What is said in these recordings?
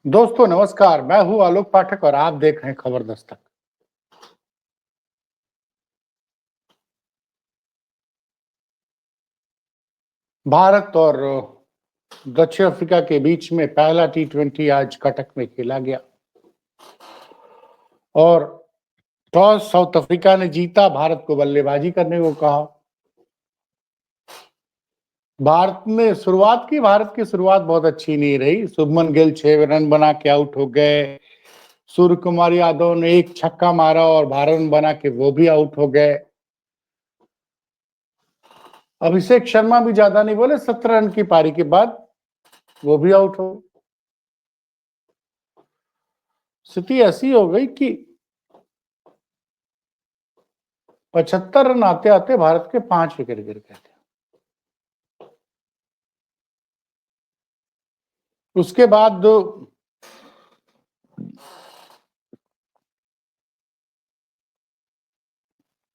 दोस्तों नमस्कार, मैं हूं आलोक पाठक और आप देख रहे हैं खबर दस्तक। भारत और दक्षिण अफ्रीका के बीच में पहला टी20 आज कटक में खेला गया और टॉस साउथ अफ्रीका ने जीता, भारत को बल्लेबाजी करने को कहा। भारत की शुरुआत बहुत अच्छी नहीं रही। शुभमन गिल 6 रन बना के आउट हो गए। सूर्य कुमार यादव ने एक छक्का मारा और 12 रन बना के वो भी आउट हो गए। अभिषेक शर्मा भी ज्यादा नहीं बोले, 17 रन की पारी के बाद वो भी आउट हो। स्थिति ऐसी हो गई कि 75 रन आते आते भारत के 5 विकेट गिर गए थे। उसके बाद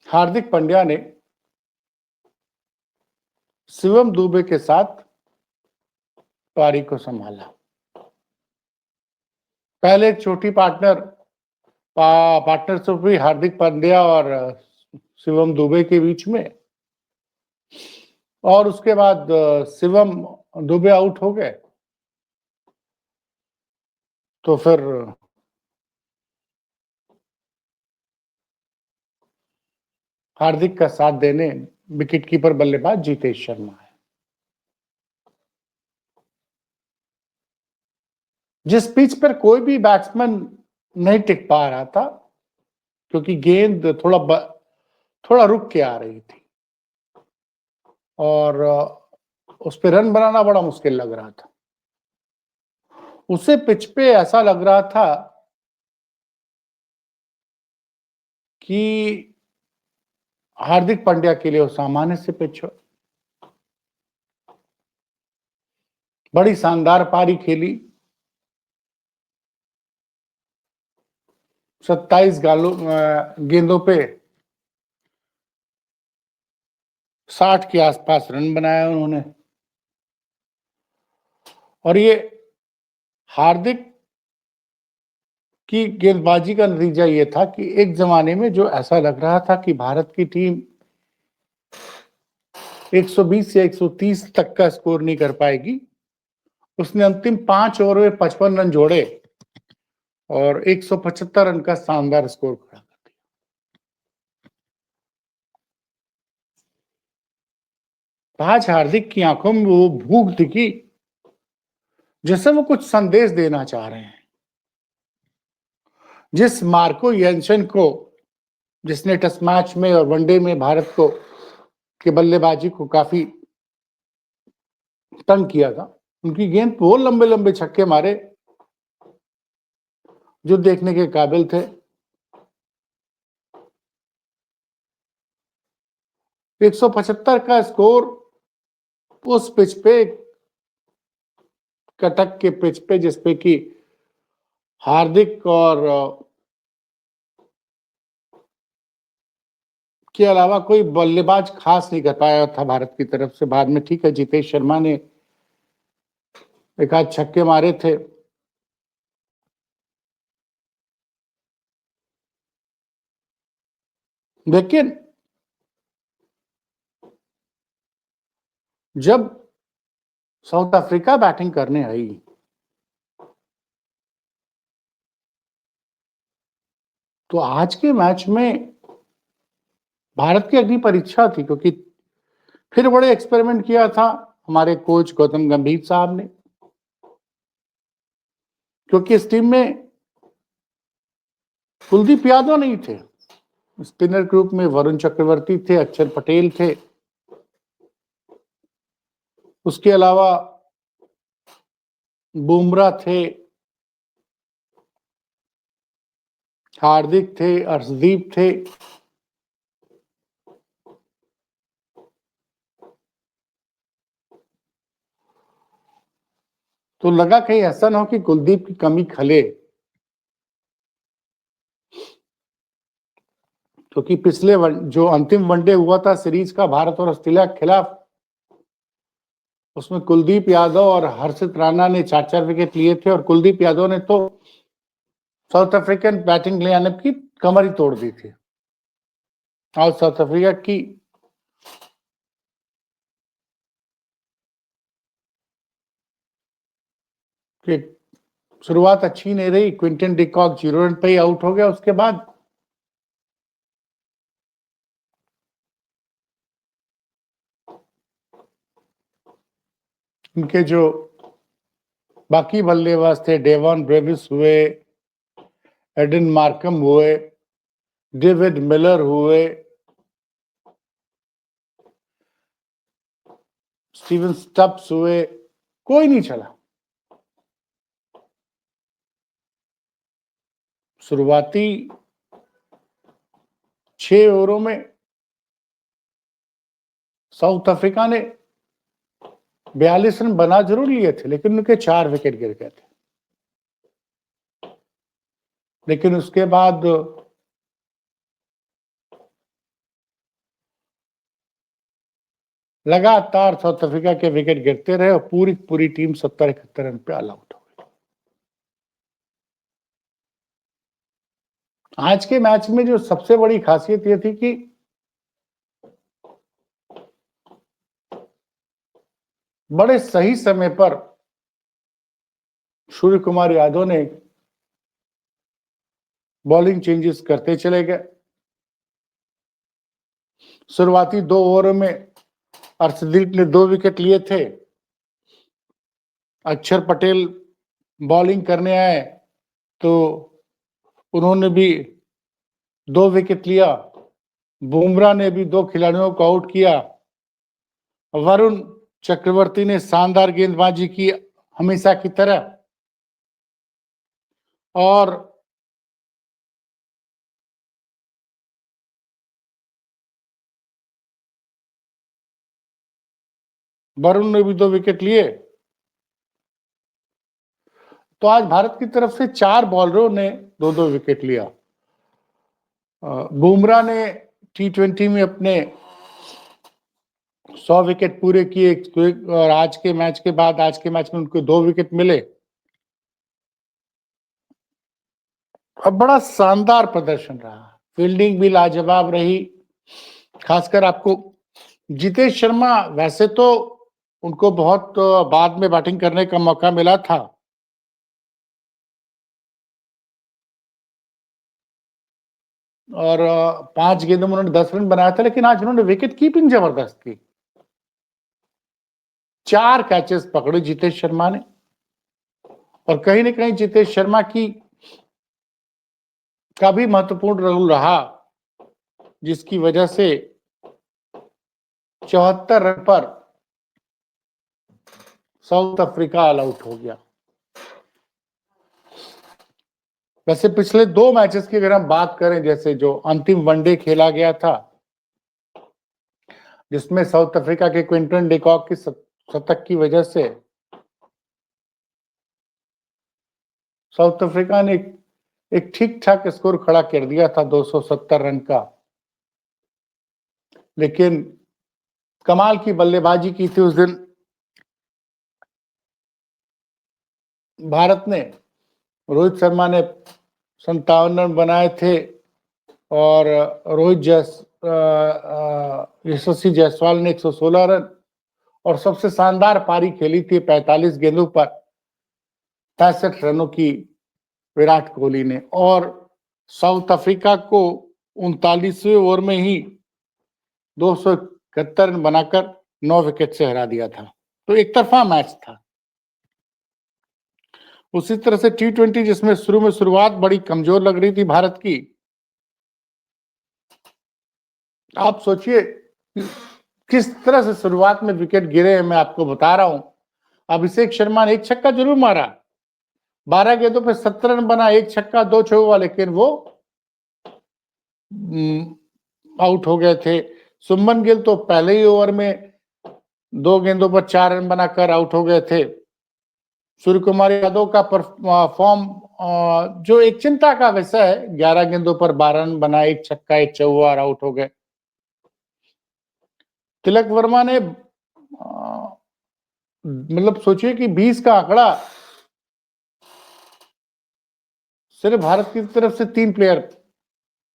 हार्दिक पांड्या ने शिवम दुबे के साथ पारी को संभाला। पहले एक छोटी पार्टनरशिप हुई हार्दिक पांड्या और शिवम दुबे के बीच में, और उसके बाद शिवम दुबे आउट हो गए तो फिर हार्दिक का साथ देने विकेटकीपर बल्लेबाज जितेश शर्मा है। जिस पिच पर कोई भी बैट्समैन नहीं टिक पा रहा था, क्योंकि गेंद थोड़ा रुक के आ रही थी और उस पर रन बनाना बड़ा मुश्किल लग रहा था। उसे पिच पे ऐसा लग रहा था कि हार्दिक पांड्या के लिए वो सामान्य से पिच हो। बड़ी शानदार पारी खेली। 27 गेंदों पे 60 के आसपास रन बनाया उन्होंने। और ये हार्दिक की गेंदबाजी का नतीजा ये था कि एक जमाने में जो ऐसा लग रहा था कि भारत की टीम 120 या 130 तक का स्कोर नहीं कर पाएगी, उसने अंतिम 5 ओवर में 55 रन जोड़े और 175 रन का शानदार स्कोर खड़ा कर दिया। आज हार्दिक की आंखों में वो भूख दिखी जैसे वो कुछ संदेश देना चाह रहे हैं। जिस मार्को येंसन को, जिसने टेस्ट मैच में और वनडे में भारत को के बल्लेबाजी को काफी तंग किया था, उनकी गेंद पे वो लंबे लंबे छक्के मारे जो देखने के काबिल थे। 175 का स्कोर उस पिच पे, कटक के पिच पे, जिसपे कि हार्दिक और के अलावा कोई बल्लेबाज खास नहीं कर पाया था भारत की तरफ से। बाद में ठीक है, जितेश शर्मा ने एक आध छक्के मारे थे। लेकिन जब साउथ अफ्रीका बैटिंग करने आई तो आज के मैच में भारत की अग्नि परीक्षा थी, क्योंकि फिर बड़े एक्सपेरिमेंट किया था हमारे कोच गौतम गंभीर साहब ने। क्योंकि इस टीम में कुलदीप यादव नहीं थे, स्पिनर ग्रुप में वरुण चक्रवर्ती थे, अक्षर पटेल थे, उसके अलावा बुमराह थे, हार्दिक थे, अर्शदीप थे। तो लगा कहीं ऐसा ना हो कि कुलदीप की कमी खले, क्योंकि पिछले जो अंतिम वनडे हुआ था सीरीज का भारत और ऑस्ट्रेलिया के खिलाफ, उसमें कुलदीप यादव और हर्षित राणा ने 4-4 विकेट लिए थे और कुलदीप यादव ने तो साउथ अफ्रीकन बैटिंग लाइनअप की कमर ही तोड़ दी थी और साउथ अफ्रीका की शुरुआत अच्छी नहीं रही। क्विंटन डिकॉक 0 रन पे ही आउट हो गया। उसके बाद इनके जो बाकी बल्लेबाज थे, डेवन ब्रेविस हुए, एडन मार्कम हुए, डेविड मिलर हुए, स्टीवन स्टब्स हुए, कोई नहीं चला। शुरुआती 6 ओवरों में साउथ अफ्रीका ने 42 रन बना जरूर लिए थे, लेकिन उनके 4 विकेट गिर गए थे। लेकिन उसके बाद लगातार साउथ अफ्रीका के विकेट गिरते रहे और पूरी टीम 70-71 रन पे ऑल आउट हो गई। आज के मैच में जो सबसे बड़ी खासियत यह थी कि बड़े सही समय पर सूर्य कुमार यादव ने बॉलिंग चेंजेस करते चले गए। शुरुआती 2 ओवरों में अर्शदीप ने 2 विकेट लिए थे। अक्षर पटेल बॉलिंग करने आए तो उन्होंने भी 2 विकेट लिया। बुमराह ने भी 2 खिलाड़ियों को आउट किया। वरुण चक्रवर्ती ने शानदार गेंदबाजी की हमेशा की तरह और वरुण ने भी 2 विकेट लिए। तो आज भारत की तरफ से 4 बॉलरों ने 2-2 विकेट लिया। बुमराह ने T20 में अपने 100 विकेट पूरे किए और आज के मैच में उनको 2 विकेट मिले। अब बड़ा शानदार प्रदर्शन रहा। फील्डिंग भी लाजवाब रही। खासकर आपको जितेश शर्मा, वैसे तो उनको बहुत बाद में बैटिंग करने का मौका मिला था, और 5 गेंदों में उन्होंने 10 रन बनाया था, लेकिन आज उन्होंने विकेट कीपिंग जबरदस्त की। 4 कैचेस पकड़े जितेश शर्मा ने और कहीं ना कहीं जितेश शर्मा का भी महत्वपूर्ण रोल रहा, जिसकी वजह से 74 रन पर साउथ अफ्रीका ऑल आउट हो गया। वैसे पिछले 2 मैचेस की अगर हम बात करें, जैसे जो अंतिम वनडे खेला गया था जिसमें साउथ अफ्रीका के क्विंटन डिकॉक की शतक की वजह से साउथ अफ्रीका ने एक ठीक ठाक स्कोर खड़ा कर दिया था 270 रन का, लेकिन कमाल की बल्लेबाजी की थी उस दिन भारत ने। रोहित शर्मा ने 57 रन बनाए थे और यशस्वी जायसवाल ने 116 रन और सबसे शानदार पारी खेली थी 45 गेंदों पर 65 रनों की विराट कोहली ने, और साउथ अफ्रीका को 39वें ओवर में ही 271 रन बनाकर 9 विकेट से हरा दिया था। तो एक तरफा मैच था। उसी तरह से T20 जिसमें शुरुआत बड़ी कमजोर लग रही थी भारत की, आप सोचिए किस तरह से शुरुआत में विकेट गिरे हैं। मैं आपको बता रहा हूं। अभिषेक शर्मा ने 1 छक्का जरूर मारा, 12 गेंदों पे 70 रन बना, 1 छक्का 2 चौका, लेकिन वो आउट हो गए थे। शुभमन गिल तो पहले ही ओवर में 2 गेंदों पर 4 रन बनाकर आउट हो गए थे। सूर्य कुमार यादव का फॉर्म जो एक चिंता का विषय है, 11 गेंदों पर 12 रन बना, 1 छक्का 1 चौका और आउट हो गए। तिलक वर्मा ने मतलब सोचिए कि 20 का आंकड़ा सिर्फ भारत की तरफ से 3 प्लेयर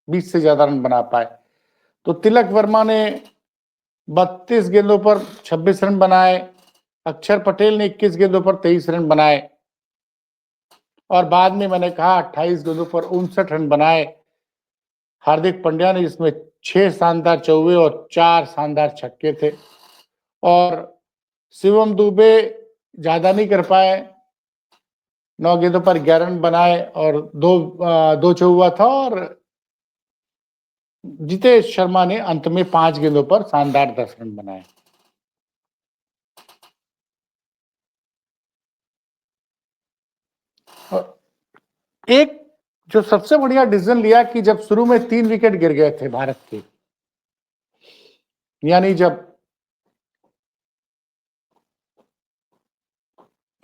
20 से ज्यादा रन बना पाए। तो तिलक वर्मा ने 32 गेंदों पर 26 रन बनाए, अक्षर पटेल ने 21 गेंदों पर 23 रन बनाए और बाद में मैंने कहा 28 गेंदों पर 59 रन बनाए हार्दिक पांड्या ने, जिसमें 6 शानदार चौके और 4 शानदार छक्के थे। और शिवम दुबे ज्यादा नहीं कर पाए, 9 गेंदों पर 11 रन बनाए और दो चौका था। और जितेश शर्मा ने अंत में 5 गेंदों पर शानदार 10 रन बनाए। और एक जो सबसे बढ़िया डिसीजन लिया कि जब शुरू में 3 विकेट गिर गए थे भारत के, यानी जब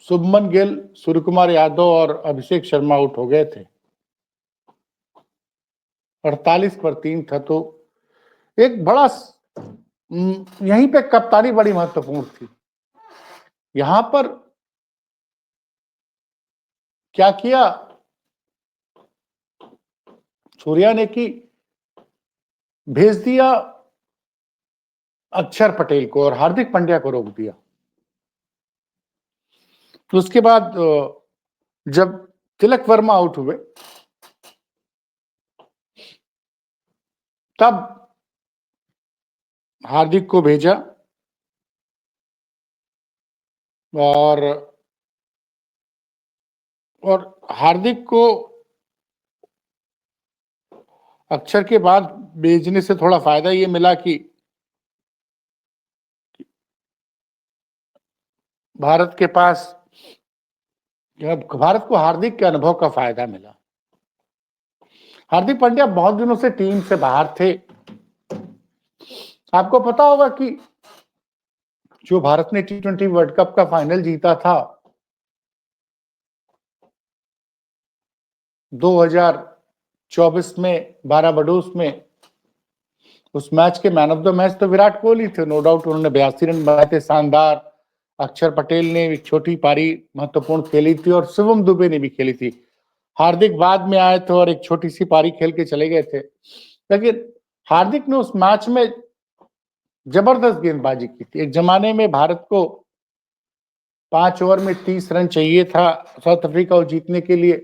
शुभमन गिल, सूर्यकुमार यादव और अभिषेक शर्मा आउट हो गए थे, 48 पर 3 था, तो एक बड़ा यहीं पे कप्तानी बड़ी महत्वपूर्ण थी। यहां पर क्या किया सूर्या ने कि भेज दिया अक्षर पटेल को और हार्दिक पांड्या को रोक दिया। तो उसके बाद जब तिलक वर्मा आउट हुए तब हार्दिक को भेजा और हार्दिक को अक्षर के बाद भेजने से थोड़ा फायदा ये मिला कि भारत के पास भारत को हार्दिक के अनुभव का फायदा मिला। हार्दिक पांड्या बहुत दिनों से टीम से बाहर थे। आपको पता होगा कि जो भारत ने T20 वर्ल्ड कप का फाइनल जीता था 2024 में बाराबडोस में, उस मैच के मैन ऑफ द मैच तो विराट कोहली थे, नो डाउट। उन्होंने 82 रन बनाए थे, शानदार। अक्षर पटेल ने एक छोटी पारी महत्वपूर्ण खेली थी और शिवम दुबे ने भी खेली थी। हार्दिक बाद में आए थे और एक छोटी सी पारी खेल के चले गए थे, लेकिन हार्दिक ने उस मैच में जबरदस्त गेंदबाजी की थी। एक जमाने में भारत को 5 ओवर में 30 रन चाहिए था साउथ अफ्रीका को जीतने के लिए,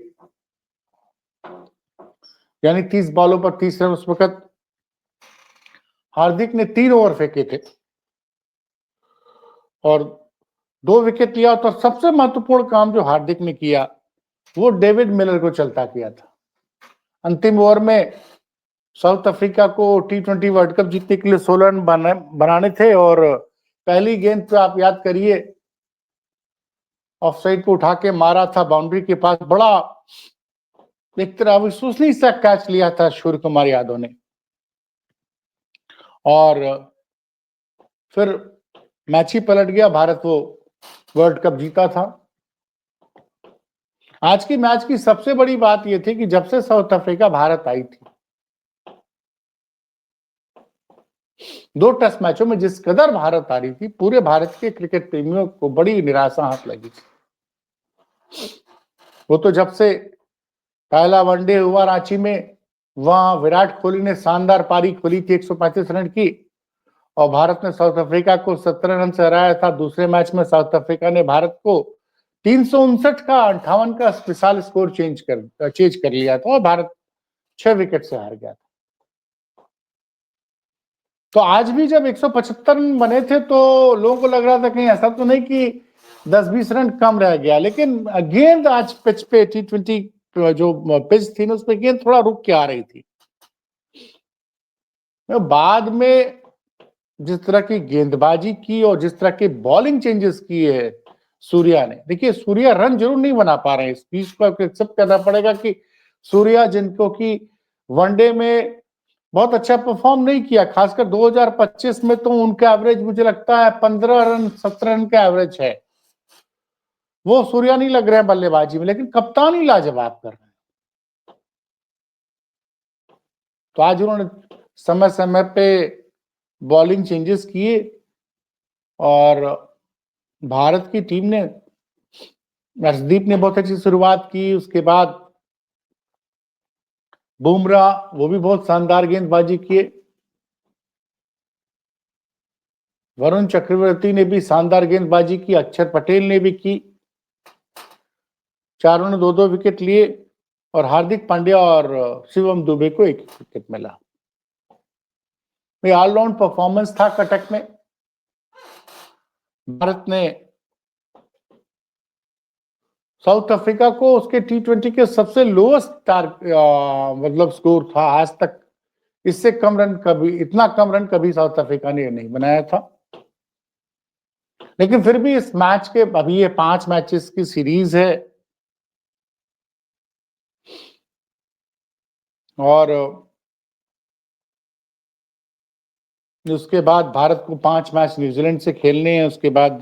यानी 30 बॉलों पर 30 रन। उस वक्त हार्दिक ने 3 ओवर फेंके थे और 2 विकेट लिया। तो सबसे महत्वपूर्ण काम जो हार्दिक ने किया वो डेविड मिलर को चलता किया था। अंतिम ओवर में साउथ अफ्रीका को T20 वर्ल्ड कप जीतने के लिए 16 रन बनाने थे और पहली गेंद पे आप याद करिए ऑफसाइड पे उठा के मारा था बाउंड्री के पास, बड़ा एक तरह अविश्वसनीय सा कैच लिया था सूर्यकुमार यादव ने और फिर मैच ही पलट गया, भारत वो वर्ल्ड कप जीता था। आज की मैच की सबसे बड़ी बात यह थी कि जब से साउथ अफ्रीका भारत आई थी, 2 टेस्ट मैचों में जिस कदर भारत आ रही थी, पूरे भारत के क्रिकेट प्रेमियों को बड़ी निराशा हाथ लगी थी। वो तो जब से पहला वनडे हुआ रांची में, वहां विराट कोहली ने शानदार पारी खोली थी 135 रन की और भारत ने साउथ अफ्रीका को 17 रन से हराया था। दूसरे मैच में साउथ अफ्रीका ने भारत को 359 का 58 का विशाल स्कोर चेंज कर लिया था और भारत 6 विकेट से हार गया था। तो आज भी जब 175 रन बने थे तो लोगों को लग रहा था कहीं ऐसा तो नहीं कि 10-20 रन कम रह गया, लेकिन गेंद आज पिच पे T20 जो पिच थी ना उस पर गेंद थोड़ा रुक के आ रही थी। बाद में जिस तरह की गेंदबाजी की और जिस तरह के बॉलिंग चेंजेस किए है सूर्या ने, देखिए सूर्या रन जरूर नहीं बना पा रहे हैं, इस बीच को एक्सेप्ट करना पड़ेगा कि सूर्या जिनको की वनडे में बहुत अच्छा परफॉर्म नहीं किया, खासकर 2025 में तो उनका एवरेज मुझे लगता है 15 रन 17 रन का एवरेज है। वो सूर्या नहीं लग रहे हैं बल्लेबाजी में, लेकिन कप्तानी लाजवाब कर रहे हैं। तो आज उन्होंने समय समय पे बॉलिंग चेंजेस किए और भारत की टीम ने, अर्शदीप ने बहुत अच्छी शुरुआत की, उसके बाद बुमराह वो भी बहुत शानदार गेंदबाजी किए, वरुण चक्रवर्ती ने भी शानदार गेंदबाजी की, अक्षर पटेल ने भी की, चारों ने 2-2 विकेट लिए और हार्दिक पांड्या और शिवम दुबे को 1 विकेट मिला। ये ऑलराउंड परफॉर्मेंस था कटक में। भारत ने साउथ अफ्रीका को उसके T20 के सबसे लोएस्ट मतलब स्कोर था आज तक, इससे कम रन कभी, इतना कम रन कभी साउथ अफ्रीका ने नहीं बनाया था। लेकिन फिर भी इस मैच के, अभी ये 5 मैचेस की सीरीज है और उसके बाद भारत को 5 मैच न्यूजीलैंड से खेलने हैं, उसके बाद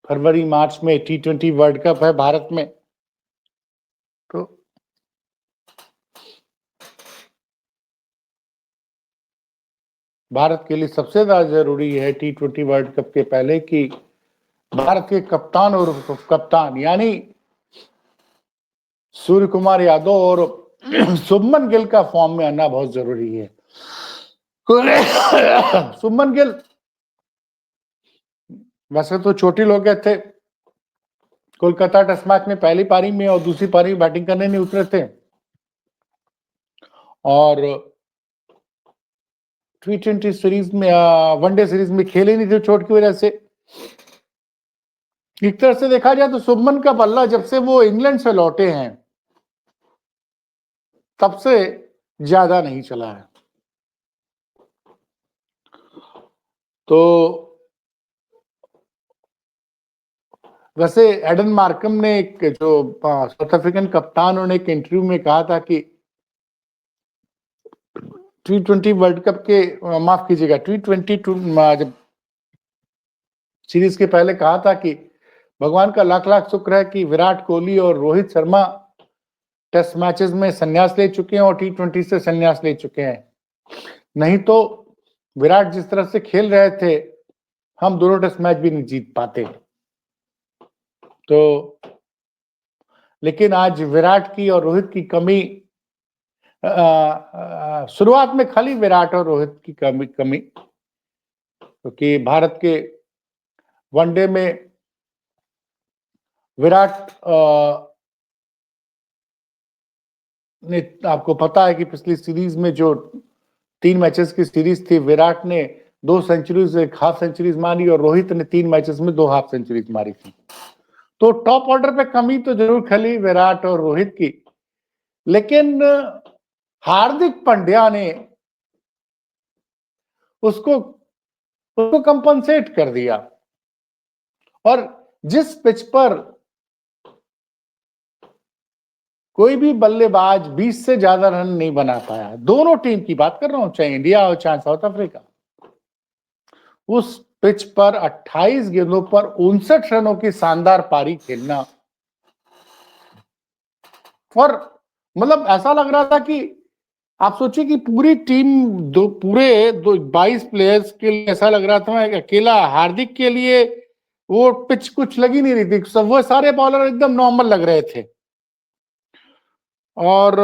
फरवरी मार्च में T20 वर्ल्ड कप है भारत में। तो भारत के लिए सबसे ज्यादा जरूरी है T20 वर्ल्ड कप के पहले कि भारत के कप्तान और कप्तान यानी सूर्य कुमार यादव और शुभमन गिल का फॉर्म में आना बहुत जरूरी है। शुभमन गिल वैसे तो चोटिल हो गए थे कोलकाता टेस्ट मैच में, पहली पारी में और दूसरी पारी में बैटिंग करने नहीं उतरे थे और T20 सीरीज में, वनडे सीरीज में खेले नहीं थे चोट की वजह से। एक तरह से देखा जाए तो शुभमन का बल्ला जब से वो इंग्लैंड से लौटे हैं तब से ज्यादा नहीं चला है। तो वैसे एडन मार्कम ने, एक जो साउथ अफ्रीकन कप्तान, उन्होंने एक इंटरव्यू में कहा था कि T20 वर्ल्ड कप के, माफ कीजिएगा, T20 जब सीरीज के पहले कहा था कि भगवान का लाख लाख शुक्र है कि विराट कोहली और रोहित शर्मा टेस्ट मैचेस में संन्यास ले चुके हैं और T20 से संन्यास ले चुके हैं, नहीं तो विराट जिस तरह से खेल रहे थे हम दोनों टेस्ट मैच भी नहीं जीत पाते। तो लेकिन आज विराट की और रोहित की कमी, शुरुआत में खाली विराट और रोहित की कमी क्योंकि भारत के वनडे में विराट ने, आपको पता है कि पिछली सीरीज में जो 3 मैचेस की सीरीज थी, विराट ने 2 सेंचुरीज, 1 हाफ सेंचुरीज मारी और रोहित ने 3 मैचेस में 2 हाफ सेंचुरीज मारी थी। तो टॉप ऑर्डर पे कमी तो जरूर खली विराट और रोहित की, लेकिन हार्दिक पांड्या ने उसको कंपनसेट कर दिया और जिस पिच पर कोई भी बल्लेबाज 20 से ज्यादा रन नहीं बना पाया, दोनों टीम की बात कर रहा हूं, चाहे इंडिया हो चाहे साउथ अफ्रीका, उस पिच पर 28 गेंदों पर 59 रनों की शानदार पारी खेलना, और मतलब ऐसा लग रहा था कि आप सोचिए कि पूरी टीम, पूरे 22 प्लेयर्स के लिए ऐसा लग रहा था अकेला हार्दिक के लिए वो पिच कुछ लगी नहीं रही थी, सब वो सारे बॉलर एकदम नॉर्मल लग रहे थे और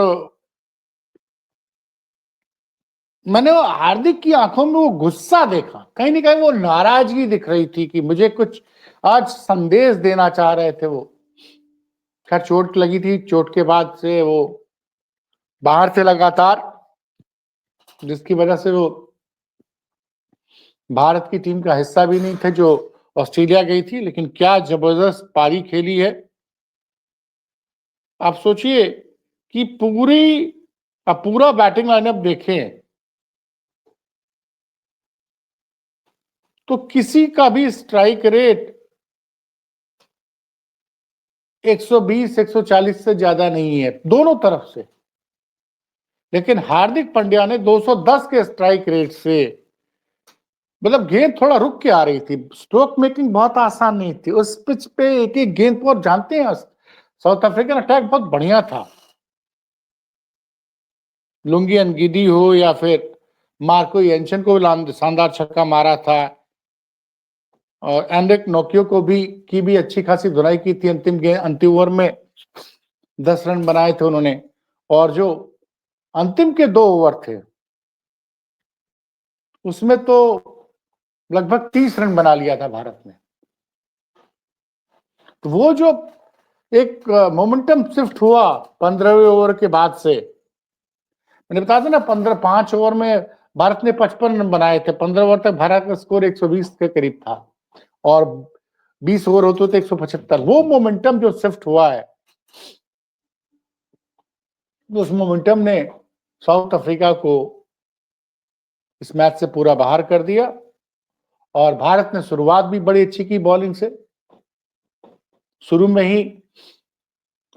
मैंने वो हार्दिक की आंखों में वो गुस्सा देखा, कहीं ना कहीं वो नाराजगी दिख रही थी कि मुझे कुछ आज संदेश देना चाह रहे थे वो। खैर चोट लगी थी, चोट के बाद से वो बाहर थे लगातार, जिसकी वजह से वो भारत की टीम का हिस्सा भी नहीं थे जो ऑस्ट्रेलिया गई थी। लेकिन क्या जबरदस्त पारी खेली है। आप सोचिए कि पूरा बैटिंग लाइनअप देखें तो किसी का भी स्ट्राइक रेट 120 140 से ज्यादा नहीं है दोनों तरफ से, लेकिन हार्दिक पांड्या ने 210 के स्ट्राइक रेट से, मतलब गेंद थोड़ा रुक के आ रही थी, स्ट्रोक मेकिंग बहुत आसान नहीं थी उस पिच पे, एक एक गेंद पर, जानते हैं साउथ अफ्रीकन अटैक बहुत बढ़िया था, लुंगी अनगिदी हो या फिर मार्को येंसन को शानदार छक्का मारा था, और एंड्रिक नोकियो की भी अच्छी खासी धुलाई की थी। अंतिम ओवर में 10 रन बनाए थे उन्होंने। और जो अंतिम के 2 ओवर थे उसमें तो लगभग 30 रन बना लिया था भारत ने। तो वो जो एक मोमेंटम शिफ्ट हुआ 15वें ओवर के बाद से, मैंने बताया था ना 5 ओवर में भारत ने 55 रन बनाए थे। 15 ओवर तक भारत का स्कोर 120 के करीब था और 20 ओवर होते थे 175। वो मोमेंटम जो शिफ्ट हुआ है, उस मोमेंटम ने साउथ अफ्रीका को इस मैच से पूरा बाहर कर दिया। और भारत ने शुरुआत भी बड़ी अच्छी की बॉलिंग से। शुरू में ही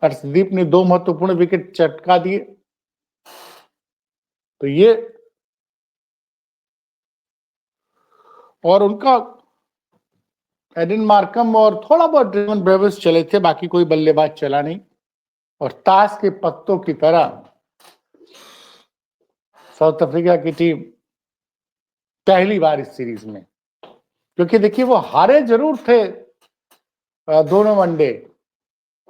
हर्षदीप ने 2 महत्वपूर्ण विकेट चटका दिए। तो ये और उनका एडन मार्कम और थोड़ा बहुत ड्रेवन ब्रेविस चले थे, बाकी कोई बल्लेबाज चला नहीं। और ताश के पत्तों की तरह साउथ अफ्रीका की टीम पहली बार इस सीरीज में, क्योंकि देखिए वो हारे जरूर थे दोनों वनडे।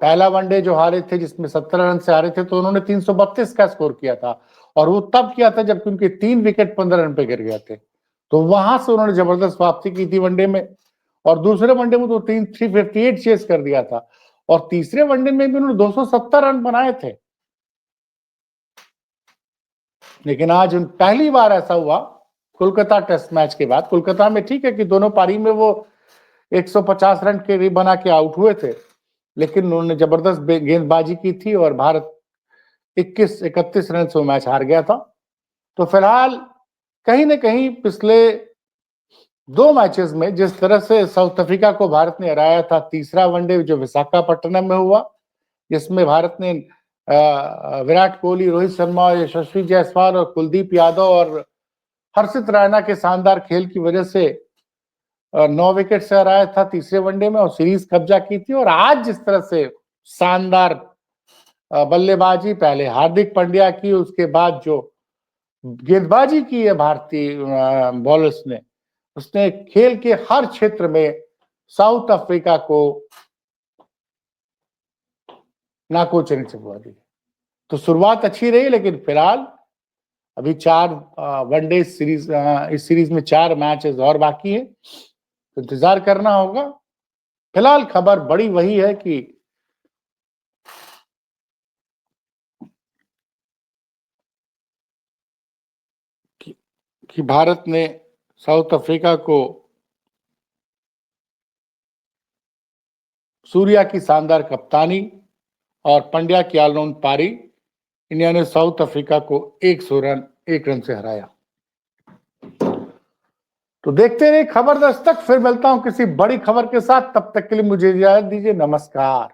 पहला वनडे जो हारे थे जिसमें 17 रन से हारे थे, तो उन्होंने 332 का स्कोर किया था और वो तब किया था जबकि उनके 3 विकेट 15 रन पे गिर गए थे। तो वहां से उन्होंने जबरदस्त वापसी की थी वनडे में। और दूसरे वनडे में तो 358 चेस कर दिया था और तीसरे वनडे में भी उन्होंने 270 रन बनाए थे। लेकिन आज पहली बार ऐसा हुआ कोलकाता टेस्ट मैच के बाद। कोलकाता में ठीक है कि दोनों पारी में वो 150 रन के बना के आउट हुए थे, लेकिन उन्होंने जबरदस्त गेंदबाजी की थी और भारत 31 रन से वो मैच हार गया था। तो फिलहाल कहीं ना कहीं पिछले 2 मैचेस में जिस तरह से साउथ अफ्रीका को भारत ने हराया था, तीसरा वनडे जो विशाखापट्टनम में हुआ जिसमें भारत ने विराट कोहली, रोहित शर्मा, यशस्वी जायसवाल और कुलदीप यादव और हर्षित रैना के शानदार खेल की वजह से 9 विकेट से हराया था तीसरे वनडे में और सीरीज कब्जा की थी। और आज जिस तरह से शानदार बल्लेबाजी पहले हार्दिक पांड्या की, उसके बाद जो गेंदबाजी की है भारतीय बॉलर्स ने, उसने खेल के हर क्षेत्र में साउथ अफ्रीका को नाको चने चबवा दी। तो शुरुआत अच्छी रही, लेकिन फिलहाल अभी 4 वनडे सीरीज, इस सीरीज में 4 मैचेस और बाकी है, तो इंतजार करना होगा। फिलहाल खबर बड़ी वही है कि भारत ने साउथ अफ्रीका को सूर्या की शानदार कप्तानी और पंड्या की ऑलराउंड पारी, इंडिया ने साउथ अफ्रीका को 1 रन से हराया। तो देखते रहिए खबर दस्तक। फिर मिलता हूं किसी बड़ी खबर के साथ, तब तक के लिए मुझे इजाजत दीजिए। नमस्कार।